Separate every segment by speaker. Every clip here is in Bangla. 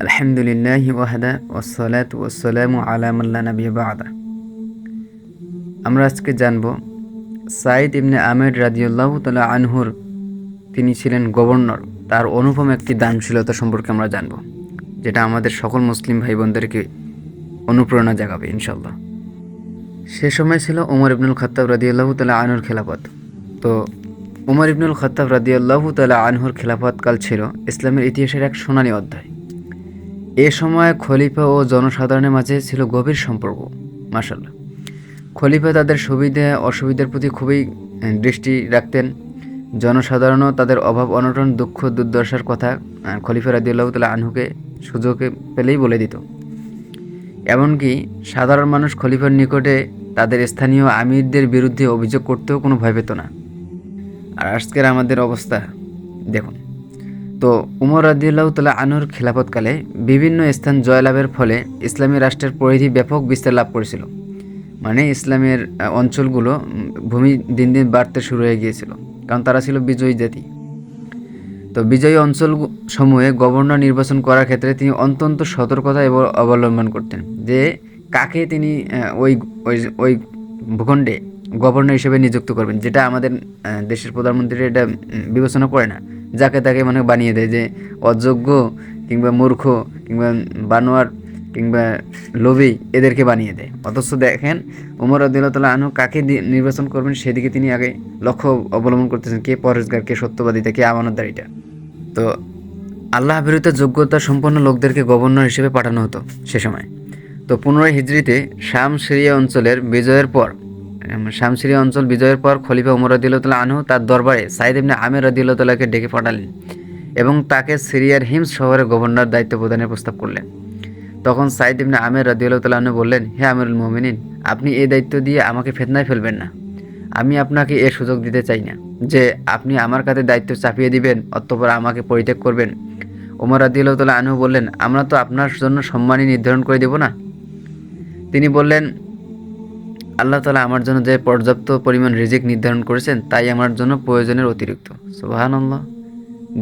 Speaker 1: আলহামদুলিল্লাহি ওয়াহদা ওয়াসসালাতু ওয়াসসালামু আলা মান লা নাবিয়্যা বা'দা। আমরা আজকে জানব সাঈদ ইবনে আমের রাদিয়াল্লাহু তাআলা আনহুর তিনি ছিলেন গভর্নর, তার অনুপম একটি দানশীলতা সম্পর্কে আমরা জানব, যেটা আমাদের সকল মুসলিম ভাই বোনদেরকে অনুপ্রেরণা জাগাবে ইনশাআল্লাহ। সে সময় ছিল ওমর ইবনুল খাত্তাব রাদিয়াল্লাহু তাআলা আনহুর খেলাফত। তো ওমর ইবনুল খাত্তাব রাদিয়াল্লাহু তাআলা আনহুর খেলাফতকাল ছিল ইসলামের ইতিহাসের এক সোনালী অধ্যায়। এ সময় খলিফা ও জনসাধারণের মাঝে ছিল গভীর সম্পর্ক। মাশাআল্লাহ, খলিফা তাদের সুবিধা অসুবিধার প্রতি খুবই দৃষ্টি রাখতেন। জনসাধারণও তাদের অভাব অনটন দুঃখ দুর্দশার কথা খলিফা রাদিয়াল্লাহু তাআলা আনহুকে সুযোগ পেলেই বলে দিত। এমনকি সাধারণ মানুষ খলিফার নিকটে তাদের স্থানীয় আমিরদের বিরুদ্ধে অভিযোগ করতেও কোনো ভয় পেত না। আর আজকের আমাদের অবস্থা দেখুন। তো উমর রাদিয়াল্লাহু তাআলা আনহুর খেলাফতকালে বিভিন্ন স্থান জয়লাভের ফলে ইসলামী রাষ্ট্রের পরিধি ব্যাপক বিস্তার লাভ করেছিল। মানে ইসলামের অঞ্চলগুলো ভূমি দিন দিন বাড়তে শুরু হয়ে গিয়েছিল, কারণ তারা ছিল বিজয়ী জাতি। তো বিজয়ী অঞ্চল সমূহে গভর্নর নির্বাচন করার ক্ষেত্রে তিনি অত্যন্ত সতর্কতা এবং অবলম্বন করতেন, যে কাকে তিনি ওই ওই ওই ভূখণ্ডে গভর্নর হিসেবে নিযুক্ত করবেন, যেটা আমাদের দেশের প্রধানমন্ত্রী এটা বিবেচনা করে না, যাকে তাকে মানে বানিয়ে দেয়, যে অযোগ্য কিংবা মূর্খ কিংবা বানোয়ার কিংবা লোভী এদেরকে বানিয়ে দেয়। অথচ দেখেন ওমর রাদিয়াল্লাহু তাআলা আনহু কাকে নির্বাচন করবেন সেদিকে তিনি আগে লক্ষ্য অবলম্বন করতেছেন, কে পরেশগার, কে সত্যবাদিতা, কে আমানতদারিটা। তো আল্লাহ বিরুদ্ধে যোগ্যতা সম্পন্ন লোকদেরকে গভর্নর হিসেবে পাঠানো হতো সে সময়। তো 15 হিজরিতে শাম সিরিয়া অঞ্চল বিজয়ের পর খলিফা ওমর রাদিয়াল্লাহু তাআলা আনহু তার দরবারে সাঈদ ইবনে আমের রাদিয়াল্লাহু তাআলাকে ডেকে পাঠালেন এবং তাকে সিরিয়ার হিমস শহরের গভর্নর দায়িত্ব প্রদানের প্রস্তাব করলেন। তখন সাঈদ ইবনে আমের রাদিয়াল্লাহু তাআলা আনহু বললেন, হে আমিরুল মুমিনিন, আপনি এই দায়িত্ব দিয়ে আমাকে ফিতনায় ফেলবেন না। আমি আপনাকে এর সুযোগ দিতে চাই না যে আপনি আমার কাঁধে দায়িত্ব চাপিয়ে দিবেন অতঃপর আমাকে পরিত্যাগ করবেন। ওমর রাদিয়াল্লাহু তাআলা আনহু বললেন, আমরা তো আপনার জন্য সম্মানই নির্ধারণ করে দেব না। তিনি বললেন, আল্লাহ তাআলা আমার জন্য যে পর্যাপ্ত পরিমাণ রিজিক নির্ধারণ করেছেন তাই আমার জন্য প্রয়োজনের অতিরিক্ত। সুবহানাল্লাহ।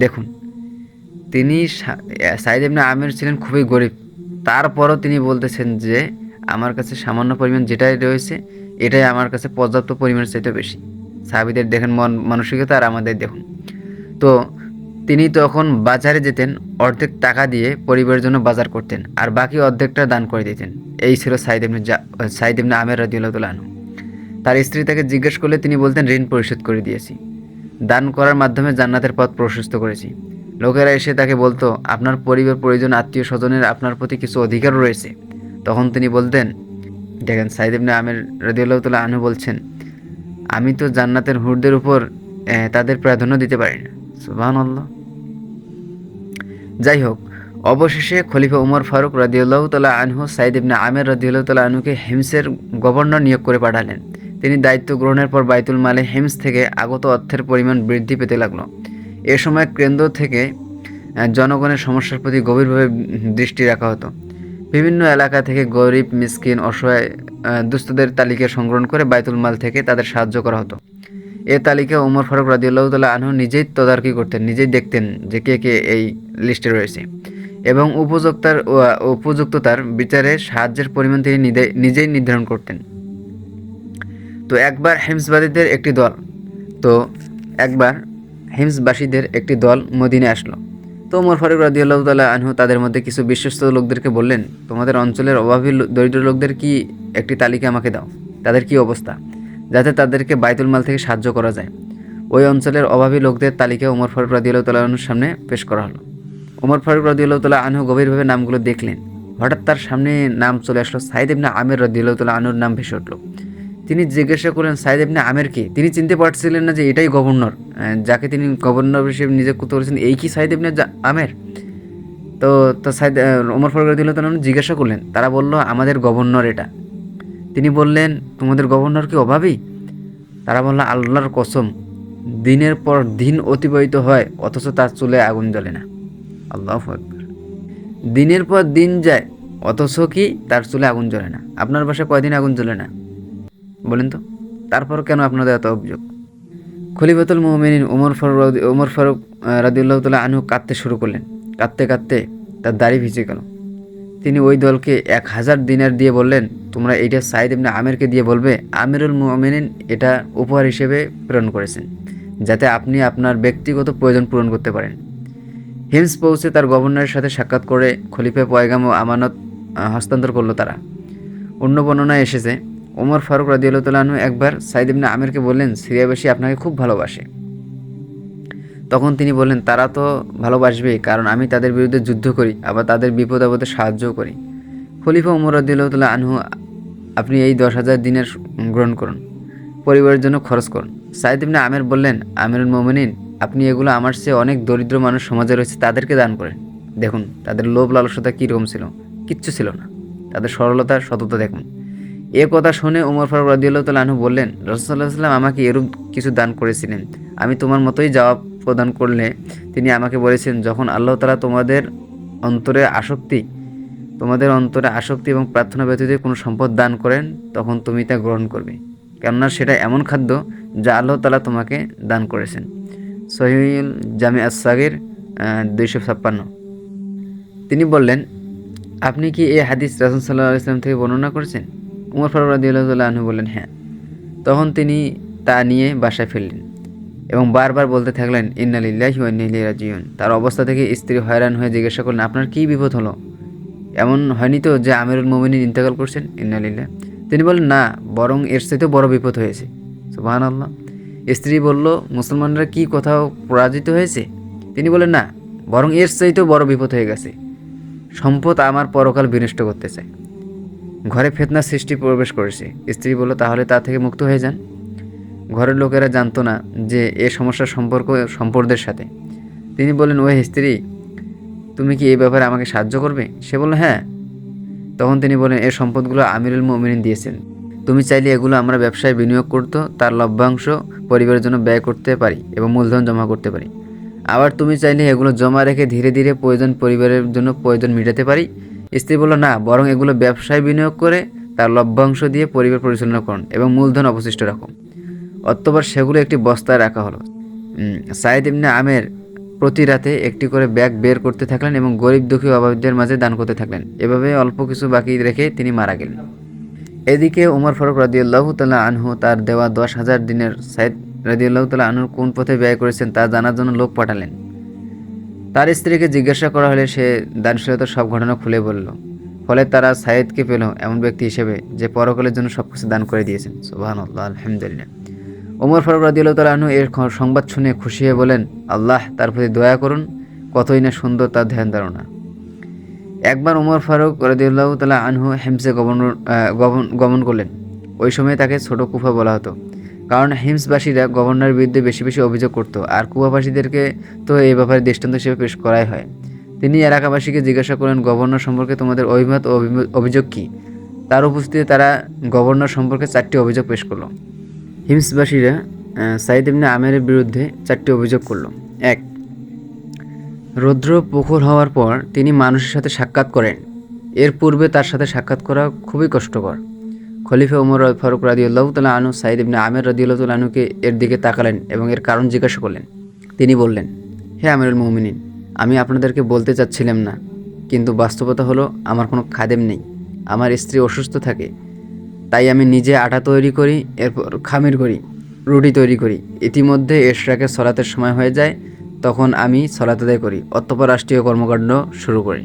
Speaker 1: দেখুন, তিনি সাঈদ ইবনে আমের ছিলেন খুবই গরিব, তারপরও তিনি বলতেছেন যে আমার কাছে সামান্য পরিমাণ যেটাই রয়েছে এটাই আমার কাছে পর্যাপ্ত পরিমাণের চাইতে বেশি। সাহাবীদের দেখেন মন মানসিকতা আর আমাদের দেখুন। তো তিনি তখন বাজারে যেতেন, অর্ধেক টাকা দিয়ে পরিবারের জন্য বাজার করতেন আর বাকি অর্ধেকটা দান করে দিতেন। এই ছিল সাঈদ ইবনে আমের রাদিয়াল্লাহু তাআলা আনহু। তার স্ত্রী তাকে জিজ্ঞেস করলে তিনি বলতেন, ঋণ পরিশোধ করে দিয়েছি, দান করার মাধ্যমে জান্নাতের পথ প্রশস্ত করেছি। লোকেরা এসে তাকে বলতো, আপনার পরিবার পরিজন আত্মীয় স্বজনের আপনার প্রতি কিছু অধিকার রয়েছে। তখন তিনি বলতেন, দেখেন সাঈদ ইবনে আমের রাদিয়াল্লাহু তাআলা আনহু বলছেন, আমি তো জান্নাতের হুরদের উপর তাদের প্রাধান্য দিতে পারি না। সুবহানাল্লাহ। যাই হোক, অবশেষে খলিফা উমর ফারুক রাদিয়াল্লাহু তাআলা আনহু সাঈদ ইবনে আমের রাদিয়াল্লাহু তাআলা আনহুকে হিমসের গভর্নর নিয়োগ করে পাঠালেন। তিনি দায়িত্ব গ্রহণের পর বাইতুল মালে হিমস থেকে আগত অর্থের পরিমাণ বৃদ্ধি পেতে লাগলো। এ সময় কেন্দ্র থেকে জনগণের সমস্যার প্রতি গভীরভাবে দৃষ্টি রাখা হতো। বিভিন্ন এলাকা থেকে গরিব, মিসকিন, অসহায়, দুস্থদের তালিকা সংগ্রহ করে বাইতুল মাল থেকে তাদের সাহায্য করা হতো। এ তালিকা ওমর ফারুক রাদিয়াল্লাহু তাআলা আনহু নিজেই তদারকি করতেন, নিজেই দেখতেন যে কে কে এই লিস্টে রয়েছে এবং উপযুক্ততার বিচারে সাহায্যের পরিমাণ তিনি নিজেই নির্ধারণ করতেন। তো একবার হিমসবাসীদের একটি দল মদিনায় আসলো। তো ওমর ফারুক রাদিয়াল্লাহু তাআলা আনহু তাদের মধ্যে কিছু বিশ্বস্ত লোকদেরকে বললেন, তোমাদের অঞ্চলের অভাবী দরিদ্র লোকদের কি একটি তালিকা আমাকে দাও, তাদের কি অবস্থা, যাতে তাদেরকে বাইতুল মাল থেকে সাহায্য করা যায়। ওই অঞ্চলের অভাবী লোকদের তালিকা ওমর ফারুক রাদিয়াল্লাহু তাআলা আনহুর সামনে পেশ করা হলো। ওমর ফারুক রাদিয়াল্লাহু তাআলা আনহু গভীরভাবে নামগুলো দেখলেন। হঠাৎ তার সামনে নাম চলে আসলো, সাঈদ ইবনে আমের রাদিয়াল্লাহু তাআলা আনহুর নাম ভেসে উঠল। তিনি জিজ্ঞাসা করলেন, সাঈদ ইবনে আমের কে? তিনি চিনতে পারছিলেন না যে এটাই গভর্নর, যাকে তিনি গভর্নর হিসেবে নিযুক্ত করেছেন, এই কি সাঈদ ইবনে আমের? তো ওমর ফারুক রাদিয়াল্লাহু তাআলা আনহু জিজ্ঞাসা করলেন, তারা বলল, আমাদের গভর্নর এটা। তিনি বললেন, তোমাদের গভর্নর কি অভাবী? তারা বলল, আল্লাহর কসম, দিনের পর দিন অতিবাহিত হয় অথচ তার চুলে আগুন জ্বলে না। আল্লাহু আকবার। দিনের পর দিন যায় অথচ কি তার চুলে আগুন জ্বলে না। আপনার বাসায় কয়দিন আগুন জ্বলে না বলেন তো? তারপর কেন আপনাদের এত অভিযোগ? খলিফাতুল মুমিনিন ওমর ফারুক রাদিয়াল্লাহু তাআলা আনহু কাঁদতে শুরু করলেন। কাঁদতে কাঁদতে তার দাড়ি ভিজে গেল। তিনি ওই দলকে 1000 দিনার দিয়ে বললেন, তোমরা এইটা সাইদ ইবনে আমেরকে দিয়ে বলবে আমিরুল মুমিনিন এটা উপহার হিসেবে প্রেরণ করেছেন, যাতে আপনি আপনার ব্যক্তিগত প্রয়োজন পূরণ করতে পারেন। হিমস পৌঁছে তার গভর্নরের সাথে সাক্ষাৎ করে খলিফা পয়গাম ও আমানত হস্তান্তর করলো তারা। অন্য বর্ণনায় এসেছে, ওমর ফারুক রাদিয়াল্লাহু তাআলা আনহু একবার সাইদ ইবনে আমেরকে বললেন, সিরিয়াবাসী আপনাকে খুব ভালোবাসে। তখন তিনি বললেন, তারা তো ভালোবাসবেই, কারণ আমি তাদের বিরুদ্ধে যুদ্ধ করি, আবার তাদের বিপদ আপদে সাহায্যও করি। খলিফা ওমর রাদিয়াল্লাহু তাআলা আনহু, আপনি এই 10,000 দিনার গ্রহণ করুন, পরিবারের জন্য খরচ করুন। সাইদ ইবনে আমের বললেন, আমিরুল মুমিনিন, আপনি এগুলো আমার চেয়ে অনেক দরিদ্র মানুষ সমাজে রয়েছে তাদেরকে দান করেন। দেখুন তাদের লোভ লালসতা কীরকম ছিল, কিচ্ছু ছিল না। তাদের সরলতা সততা দেখুন। এ কথা শুনে ওমর ফারুক রাদিয়াল্লাহু তাআলা আনহু বললেন, রাসূলুল্লাহ সাল্লাল্লাহু আলাইহি ওয়াসাল্লাম আমাকে এরূপ কিছু দান করেছিলেন, আমি তোমার মতোই জবাব প্রদান করলে তিনি আমাকে বলেছেন, যখন আল্লাহ তাআলা তোমাদের অন্তরে আসক্তি এবং প্রার্থনা ব্যতীত কোনো সম্পদ দান করেন, তখন তুমি তা গ্রহণ করবে, কেননা সেটা এমন খাদ্য যা আল্লাহ তাআলা তোমাকে দান করেছেন। সহিহুল জামি আস-সাগীর 256। তিনি বললেন, আপনি কি এই হাদিস রাসূল সাল্লাল্লাহু আলাইহি ওয়াসাল্লাম থেকে বর্ণনা করেছেন? ওমর ফারুক রাদিয়াল্লাহু তাআলা আনহু বললেন, হ্যাঁ। তখন তিনি তা নিয়ে বাসায় ফিরলেন এবং বারবার বলতে থাকলেন, ইন্না লিল্লাহি ওয়া ইন্না ইলাইহি রাজিউন। তার অবস্থা থেকে স্ত্রী হয়রান হয়ে জিজ্ঞাসা করলেন, আপনার কী বিপদ হলো? এমন হয়নি তো যে আমিরুল মুমিনিন ইন্তেকাল করছেন? ইন্না লিল্লাহ। তিনি বললেন, না, বরং এর চাইতেও বড় বিপদ হয়েছে। সুবহানাল্লাহ। স্ত্রী বলল, মুসলমানরা কি কোথাও পরাজিত হয়েছে? তিনি বললেন, না, বরং এর চাইতেও বড় বিপদ হয়ে গেছে। সম্পদ আমার পরকাল বিনষ্ট করতে চায়। ঘরে ফিতনা সৃষ্টি প্রবেশ করেছে। স্ত্রী বলল, তাহলে তা থেকে মুক্ত হয়ে যান। ঘরের লোকেরা জানতো না যে এ সমস্যার সম্পর্ক সম্পদের সাথে। তিনি বললেন, ওহে স্ত্রী, তুমি কি এই ব্যাপারে আমাকে সাহায্য করবে? সে বলল, হ্যাঁ। তখন তিনি বললেন, এই সম্পদগুলো আমিরুল মুমিনিন দিয়েছেন, তুমি চাইলে এগুলো আমরা ব্যবসায় বিনিয়োগ করতে, তার লভ্যাংশ পরিবারের জন্য ব্যয় করতে পারি এবং মূলধন জমা করতে পারি। আবার তুমি চাইলে এগুলো জমা রেখে ধীরে ধীরে পরিবারের জন্য প্রয়োজন মেটাতে পারি। স্ত্রী বলল, না, বরং এগুলো ব্যবসায় বিনিয়োগ করে তার লভ্যাংশ দিয়ে পরিবার পরিচালনা করুন এবং মূলধন অবশিষ্ট রাখুন। অতঃপর সেগুলো একটি বস্তায় রাখা হলো। সাইদ ইবনে আমের প্রতি রাতে একটি করে ব্যাগ বের করতে থাকলেন এবং গরিব দুঃখী অভাবীদের মাঝে দান করতে থাকলেন। এভাবে অল্প কিছু বাকি রেখে তিনি মারা গেলেন। এদিকে ওমর ফারুক রাদিয়াল্লাহু তাআলা আনহু তার দেওয়া 10,000 দিনের সাইদ রাদিয়াল্লাহু তাআলা আনহুর কোন পথে ব্যয় করেছেন তা জানার জন্য লোক পাঠালেন। তার স্ত্রীকে জিজ্ঞাসা করা হলে সে দানশীলতার সব ঘটনা খুলে বলল। ফলে তারা সাইদকে পেল এমন ব্যক্তি হিসেবে যে পরকালের জন্য সবকিছু দান করে দিয়েছেন। সুবহানাল্লাহ, আলহামদুলিল্লাহ। ওমর ফারুক রাদিয়াল্লাহু তাআলা আনহু এর সংবাদ শুনে খুশি হয়ে বলেন, আল্লাহ তার প্রতি দয়া করুন, কতই না সুন্দর তার ধ্যান ধারণা। একবার ওমর ফারুক রাদিয়াল্লাহু তাআলা আনহু হিমসে গমন করলেন। ওই সময় তাকে ছোট কুফা বলা হতো, কারণ হিমসবাসীরা গভর্নরের বিরুদ্ধে বেশি বেশি অভিযোগ করত, আর কুফাবাসীদেরকে তো এই ব্যাপারে দৃষ্টান্ত হিসেবে পেশ করাই হয়। তিনি এলাকাবাসীকে জিজ্ঞাসা করেন, গভর্নর সম্পর্কে তোমাদের অভিমত ও অভিযোগ কী? তার উপস্থিতিতে তারা গভর্নর সম্পর্কে 4টি অভিযোগ পেশ করলো। হিমসবাসীরা সাইদ ইবনে আমেরের বিরুদ্ধে 4টি অভিযোগ করল। 1, রৌদ্র প্রখর হওয়ার পর তিনি মানুষের সাথে সাক্ষাৎ করেন। এর পূর্বে তার সাথে সাক্ষাৎ করা খুবই কষ্টকর। খলিফা ওমর ফারুক রাদিয়াল্লাহু তাআলা আনহু সাইদ ইবনে আমের রাদিয়াল্লাহু তাআলা আনহুকে এর দিকে তাকালেন এবং এর কারণ জিজ্ঞাসা করলেন। তিনি বললেন, হে আমিরুল মুমিনিন, আমি আপনাদেরকে বলতে চাচ্ছিলাম না, কিন্তু বাস্তবতা হলো আমার কোনো খাদেম নেই। আমার স্ত্রী অসুস্থ থাকে, তাই আমি নিজে আটা তৈরি করি, এরপর খামির করি, রুটি তৈরি করি। ইতিমধ্যে ইশরাকের সলাতের সময় হয়ে যায়, তখন আমি সলাত আদায় করি, অতঃপর রাষ্ট্রীয় কর্মকাণ্ড শুরু করি।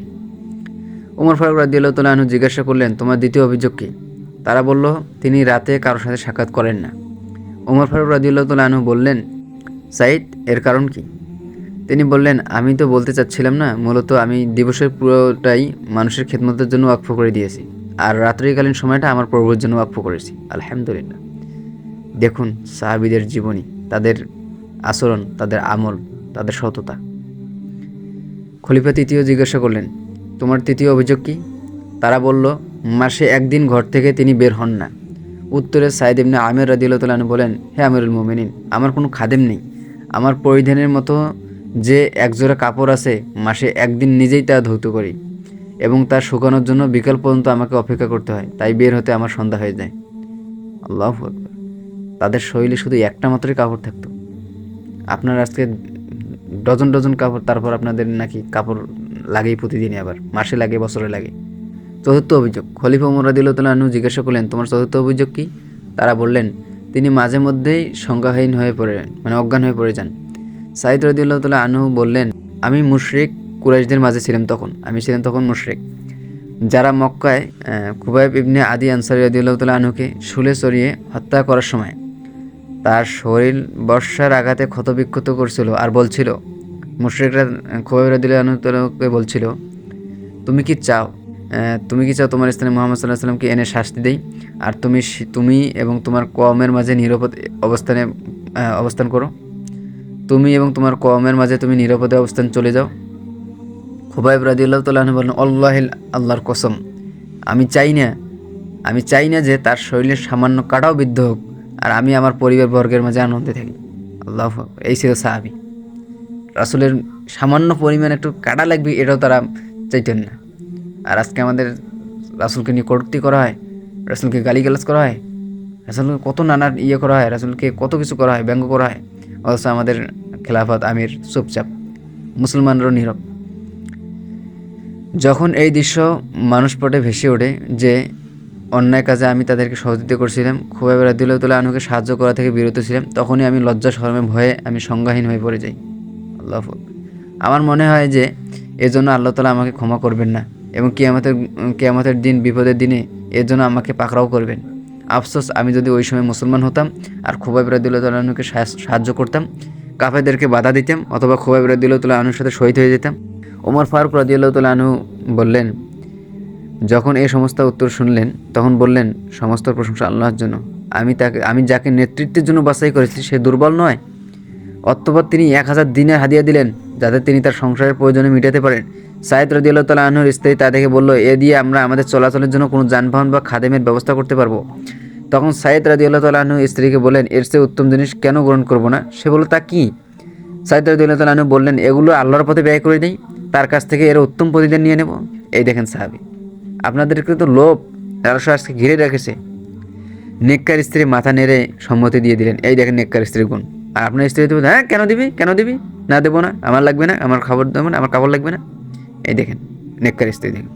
Speaker 1: ওমর ফারুক রাদিয়াল্লাহু তাআলা আনহু জিজ্ঞাসা করলেন, তোমার দ্বিতীয় অভিযোগ কী? তারা বলল, তিনি রাতে কারোর সাথে সাক্ষাৎ করেন না। ওমর ফারুক রাদিয়াল্লাহু তাআলা আনহু বললেন, সাইদ, এর কারণ কি? তিনি বললেন, আমি তো বলতে চাচ্ছিলাম না, মূলত আমি দিবসের পুরোটাই মানুষের খেদমতের জন্য ওয়াকফ করে দিয়েছি, আর রাত্রিকালীন সময়টা আমার প্রভুর জন্য ওয়াকফ করেছি। আলহামদুলিল্লাহ। দেখুন সাহাবীদের জীবনী, তাদের আচরণ, তাদের আমল, তাদের সততা। খলিফা তৃতীয় জিজ্ঞাসা করলেন, তোমার তৃতীয় অভিযোগ কী? তারা বলল, মাসে একদিন ঘর থেকে তিনি বের হন না। উত্তরে সাইদ ইবনে আমের রাদিয়াল্লাহু তাআলা আনহু বলেন, হে আমিরুল মুমিনিন, আমার কোনো খাদেম নেই। আমার পরিধানের মতো যে একজোড়া কাপড় আছে, মাসে একদিন নিজেই তা ধৌত করি এবং তা শুকানোর জন্য বিকাল পর্যন্ত আমাকে অপেক্ষা করতে হয়, তাই বের হতে আমার সন্ধ্যা হয়ে যায়। আল্লাহু আকবার। তাদের শরীরে শুধু একটা মাত্রই কাপড় থাকতো। আপনার আজকে ডজন ডজন কাপড়, তারপর আপনাদের নাকি কাপড় লাগেই প্রতিদিনই, আবার মাসে লাগে, বছরে লাগে। চতুর্থ অভিযোগ, খলিফা ওমর রাদিয়াল্লাহু তাআলা আনহু জিজ্ঞাসা করলেন, তোমার চতুর্থ অভিযোগ কি? তারা বললেন, তিনি মাঝে মধ্যেই সংজ্ঞাহীন হয়ে পড়ে, মানে অজ্ঞান হয়ে পড়ে যান। সাঈদ রাদিয়াল্লাহু তাআলা আনহু বললেন, আমি মুশরিক কুরাইশদের মাঝে ছিলাম তখন মুশরিক, যারা মক্কায় খুবাইব ইবনে আদি আনসারী রাদিয়াল্লাহু তাআলা আনহুকে শুলে চড়িয়ে হত্যা করার সময় তার শরীর বর্ষার আঘাতে ক্ষতবিক্ষত করছিল আর বলছিল, মুশরিকরা খুবাইব রাদিয়াল্লাহু আনহুকে বলছিল, তুমি কি চাও তোমার স্থানে মুহাম্মদ সাল্লাল্লাহু আলাইহি ওয়াসাল্লামকে এনে শাস্তি দেই, আর তুমি এবং তোমার কওমের মাঝে নিরাপদে অবস্থান করো, তুমি এবং তোমার কওমের মাঝে তুমি নিরাপদে অবস্থান চলে যাও। খুবাইব রাদিয়াল্লাহু তাআলা আনহু বলেন, আল্লাহর কসম, আমি চাই না যে তার শরীরের সামান্য কাটাও বিদ্ধ হোক, আর আমি আমার পরিবার বর্গের মাঝে আনন্দে থাকি। আল্লাহু আকবার। এই ছিল সাহাবী। রাসূলের সামান্য পরিমাণ একটু কাটা লাগবে এটাও তারা চাইতেন না। আর আজকে আমাদের রাসূলকে নিয়ে কটূক্তি করা হয়, রাসূলকে গালিগালাজ করা হয়, রাসূলকে কত নানা করা হয়, রাসূলকে কত কিছু করা হয়, ব্যঙ্গ করা হয়, অথচ আমাদের খেলাফত আমির চুপচাপ, মুসলমানরাও নীরব। যখন এই দৃশ্য মানুষপটে ভেসে ওঠে যে অন্যায় কাজে আমি তাদেরকে সহযোগিতা করছিলাম, খুবাইব রাদিয়াল্লাহু তাআলা আনহুকে সাহায্য করা থেকে বিরত ছিলাম, তখনই আমি লজ্জা শরমে ভয়ে আমি সংজ্ঞাহীন হয়ে পড়ে যাই। আল্লাহু আকবার। আমার মনে হয় যে এজন্য আল্লাহ তাআলা আমাকে ক্ষমা করবেন না, এবং কিয়ামতের দিন, বিপদের দিনে এর জন্য আমাকে পাকড়াও করবেন। আফসোস, আমি যদি ওই সময় মুসলমান হতাম আর খুবাইব রাদিয়াল্লাহু তাআলা আনহুকে সাহায্য করতাম, কাফেরদেরকে বাধা দিতাম, অথবা খুবাইব রাদিয়াল্লাহু তাআলা আনহুর সাথে শহীদ হয়ে যেতাম। ওমর ফারুক রাদিয়াল্লাহু তাআলা আনহু বললেন, যখন এই সমস্ত উত্তর শুনলেন তখন বললেন, সমস্ত প্রশংসা আল্লাহর জন্য। আমি যাকে নেতৃত্বের জন্য বাছাই করেছি সে দুর্বল নয়। অতঃপর তিনি 1000 দিনার হাদিয়া দিলেন, যাতে তিনি তার সংসারের প্রয়োজনে মিটাতে পারেন। সাঈদ রাদিয়াল্লাহু তাআলা আনহুর স্ত্রী তা দেখে বলল, এ দিয়ে আমরা আমাদের চলাচলের জন্য কোনো যানবাহন বা খাদেমের ব্যবস্থা করতে পারবো। তখন সাঈদ রাদিয়াল্লাহু তাআলা আনহু স্ত্রীকে বললেন, এর চেয়ে উত্তম জিনিস কেন গ্রহণ করব না? সে বলল, তা কি? সাঈদ রাদিয়াল্লাহু তাআলা আনহু বললেন, এগুলো আল্লাহর পথে ব্যয় করে দেই, তার কাছ থেকে এর উত্তম প্রতিদান নিয়ে নেব। এই দেখেন সাহাবী, আপনাদেরকে তো লোভ লালসা আজকে ঘিরে রেখেছে। নেককার স্ত্রী মাথা নেড়ে সম্মতি দিয়ে দিলেন। এই দেখেন নেককার স্ত্রীর গুণ। আর আপনার স্ত্রী তো, হ্যাঁ কেন দিবি, না দেবো না, আমার লাগবে না, আমার খাবার দেবো না, আমার কাপড় লাগবে না। এই দেখেন নেককার স্ত্রী। দেখেন,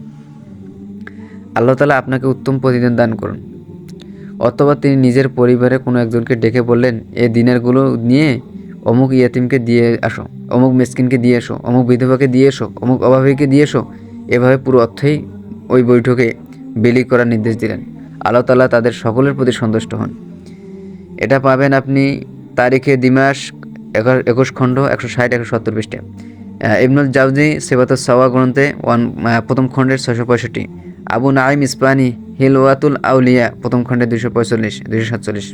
Speaker 1: আল্লাহ তাআলা আপনাকে উত্তম প্রতিদান দান করুন। অথবা তিনি নিজের পরিবারে কোনো একজনকে ডেকে বললেন, এই দিনারগুলো নিয়ে অমুক ইয়াতিমকে দিয়ে আসো, অমুক মিসকিনকে দিয়ে এসো, অমুক বিধবাকে দিয়ে এসো, অমুক অভাবীকে দিয়ে এসো। এভাবে পুরো অর্থই ওই বৈঠকে বিলি করার নির্দেশ দিলেন। আল্লাহ তাআলা তাদের সকলের প্রতি সন্তুষ্ট হন। এটা পাবেন আপনি তারিখে দিমাশক 21 খণ্ড 160-170 পৃষ্ঠা, ইবনুল জাওজি সিফাতুস সাওয়া গ্রন্থে প্রথম খণ্ডের 665, আবু নাঈম ইসবাহানী হিলওয়াতুল আউলিয়া প্রথম খণ্ডে 245-247।